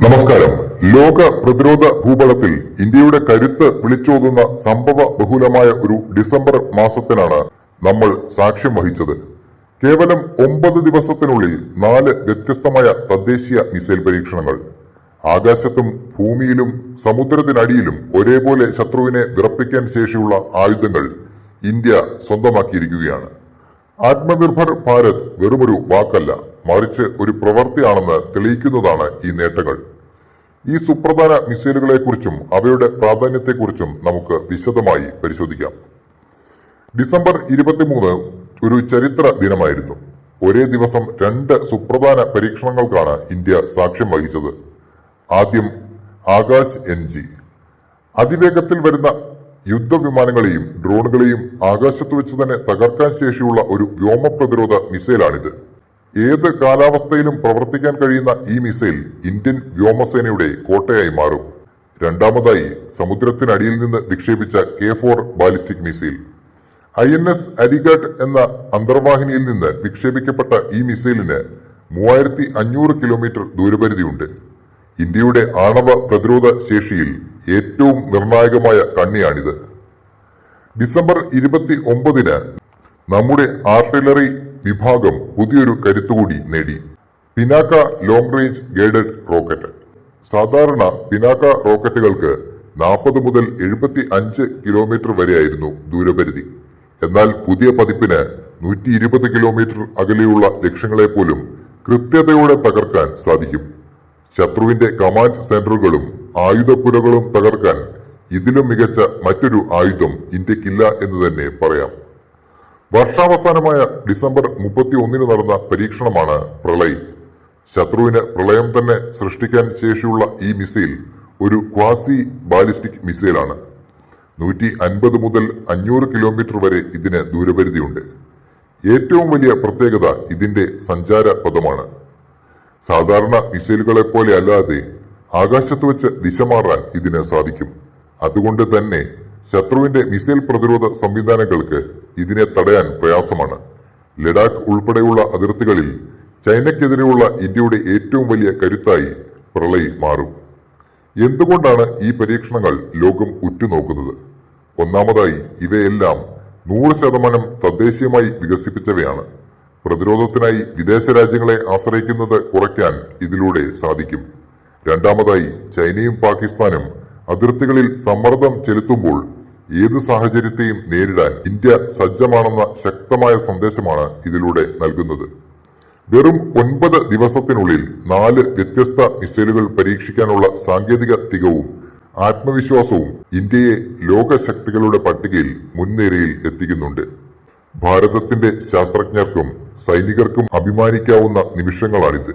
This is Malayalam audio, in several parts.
നമസ്കാരം. ലോക പ്രതിരോധ ഭൂപടത്തിൽ ഇന്ത്യയുടെ കരുത്ത് വിളിച്ചോതുന്ന സംഭവ ബഹുലമായ ഒരു ഡിസംബർ മാസത്തിനാണ് നമ്മൾ സാക്ഷ്യം വഹിച്ചത്. കേവലം 9 ദിവസത്തിനുള്ളിൽ 4 വ്യത്യസ്തമായ തദ്ദേശീയ മിസൈൽ പരീക്ഷണങ്ങൾ. ആകാശത്തും ഭൂമിയിലും സമുദ്രത്തിനടിയിലും ഒരേപോലെ ശത്രുവിനെ വിറപ്പിക്കാൻ ശേഷിയുള്ള ആയുധങ്ങൾ ഇന്ത്യ സ്വന്തമാക്കിയിരിക്കുകയാണ്. ആത്മനിർഭർ ഭാരത് വെറുമൊരു വാക്കല്ല, മറിച്ച് ഒരു പ്രവൃത്തിയാണെന്ന് തെളിയിക്കുന്നതാണ് ഈ നേട്ടങ്ങൾ. ഈ സുപ്രധാന മിസൈലുകളെക്കുറിച്ചും അവയുടെ പ്രാധാന്യത്തെക്കുറിച്ചും നമുക്ക് വിശദമായി പരിശോധിക്കാം. ഡിസംബർ 23 ഒരു ചരിത്ര ദിനമായിരുന്നു. ഒരേ ദിവസം 2 സുപ്രധാന പരീക്ഷണങ്ങൾക്കാണ് ഇന്ത്യ സാക്ഷ്യം വഹിച്ചത്. ആദ്യം ആകാശ് NG. അതിവേഗത്തിൽ വരുന്ന യുദ്ധവിമാനങ്ങളെയും ഡ്രോണുകളെയും ആകാശത്ത് വെച്ച് തന്നെ തകർക്കാൻ ശേഷിയുള്ള ഒരു വ്യോമ പ്രതിരോധ മിസൈലാണിത്. ഏത് കാലാവസ്ഥയിലും പ്രവർത്തിക്കാൻ കഴിയുന്ന ഈ മിസൈൽ ഇന്ത്യൻ വ്യോമസേനയുടെ കോട്ടയായി മാറും. രണ്ടാമതായി സമുദ്രത്തിനടിയിൽ നിന്ന് വിക്ഷേപിച്ച K4 ബാലിസ്റ്റിക് മിസൈൽ. INS അരിഗാട്ട് എന്ന അന്തർവാഹിനിയിൽ നിന്ന് വിക്ഷേപിക്കപ്പെട്ട ഈ മിസൈലിന് 3500 കിലോമീറ്റർ ദൂരപരിധിയുണ്ട്. ഇന്ത്യയുടെ ആണവ പ്രതിരോധ ശേഷിയിൽ ഏറ്റവും നിർണായകമായ കണ്ണിയാണിത്. ഡിസംബർ 29 നമ്മുടെ ആർട്ടിലറി വിഭാഗം പുതിയൊരു കരുത്തുകൂടി നേടി. Pinaka long range guided rocket. സാധാരണ പിനാക്ക റോക്കറ്റുകൾക്ക് 40 മുതൽ 75 കിലോമീറ്റർ വരെയായിരുന്നു ദൂരപരിധി. എന്നാൽ പുതിയ പതിപ്പിന് 120 കിലോമീറ്റർ അകലെയുള്ള ലക്ഷ്യങ്ങളെ പോലും കൃത്യതയോടെ തകർക്കാൻ സാധിക്കും. ശത്രുവിന്റെ കമാൻഡ് സെന്ററുകളും ആയുധപ്പുരകളും തകർക്കാൻ ഇതിലും മികച്ച മറ്റൊരു ആയുധം ഇന്ത്യക്കില്ല എന്ന് തന്നെ പറയാം. വർഷാവസാനമായ ഡിസംബർ 31 നടന്ന പരീക്ഷണമാണ് പ്രളയ്. ശത്രുവിന് പ്രളയം തന്നെ സൃഷ്ടിക്കാൻ ശേഷിയുള്ള ഈ മിസൈൽ ഒരു ക്വാസി ബാലിസ്റ്റിക് മിസൈലാണ്. 150 മുതൽ 500 കിലോമീറ്റർ വരെ ഇതിന് ദൂരപരിധിയുണ്ട്. ഏറ്റവും വലിയ പ്രത്യേകത ഇതിന്റെ സഞ്ചാര പദമാണ്. സാധാരണ മിസൈലുകളെ പോലെ അല്ലാതെ ആകാശത്ത് വെച്ച് ദിശ മാറാൻ ഇതിന് സാധിക്കും. അതുകൊണ്ട് തന്നെ ശത്രുവിന്റെ മിസൈൽ പ്രതിരോധ സംവിധാനങ്ങൾക്ക് ഇതിനെ തടയാൻ പ്രയാസമാണ്. ലഡാക്ക് ഉൾപ്പെടെയുള്ള അതിർത്തികളിൽ ചൈനയ്ക്കെതിരെയുള്ള ഇന്ത്യയുടെ ഏറ്റവും വലിയ കരുത്തായി പ്രളയ് മാറും. എന്തുകൊണ്ടാണ് ഈ പരീക്ഷണങ്ങൾ ലോകം ഉറ്റുനോക്കുന്നത്? ഒന്നാമതായി, ഇവയെല്ലാം 100% തദ്ദേശീയമായി വികസിപ്പിച്ചവയാണ്. പ്രതിരോധത്തിനായി വിദേശ രാജ്യങ്ങളെ ആശ്രയിക്കുന്നത് കുറയ്ക്കാൻ ഇതിലൂടെ സാധിക്കും. രണ്ടാമതായി, ചൈനയും പാകിസ്ഥാനും അതിർത്തികളിൽ സമ്മർദ്ദം ചെലുത്തുമ്പോൾ ഏത് സാഹചര്യത്തെയും നേരിടാൻ ഇന്ത്യ സജ്ജമാണെന്ന ശക്തമായ സന്ദേശമാണ് ഇതിലൂടെ നൽകുന്നത്. വെറും 9 ദിവസത്തിനുള്ളിൽ 4 വ്യത്യസ്ത മിസൈലുകൾ പരീക്ഷിക്കാനുള്ള സാങ്കേതിക തികവും ആത്മവിശ്വാസവും ഇന്ത്യയെ ലോകശക്തികളുടെ പട്ടികയിൽ മുൻനിരയിൽ എത്തിക്കുന്നുണ്ട്. ഭാരതത്തിന്റെ ശാസ്ത്രജ്ഞർക്കും സൈനികർക്കും അഭിമാനിക്കാവുന്ന നിമിഷങ്ങളാണിത്.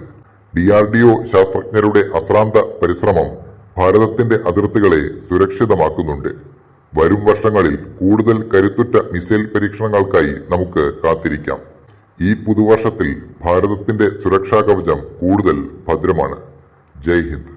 DRDO ശാസ്ത്രജ്ഞരുടെ അശ്രാന്ത പരിശ്രമം ഭാരതത്തിന്റെ അതിർത്തികളെ സുരക്ഷിതമാക്കുന്നുണ്ട്. വരും വർഷങ്ങളിൽ കൂടുതൽ കരുത്തുറ്റ മിസൈൽ പരീക്ഷണങ്ങൾക്കായി നമുക്ക് കാത്തിരിക്കാം. ഈ പുതുവർഷത്തിൽ ഭാരതത്തിന്റെ സുരക്ഷാ കവചം കൂടുതൽ ഭദ്രമാണ്. ജയ് ഹിന്ദ്.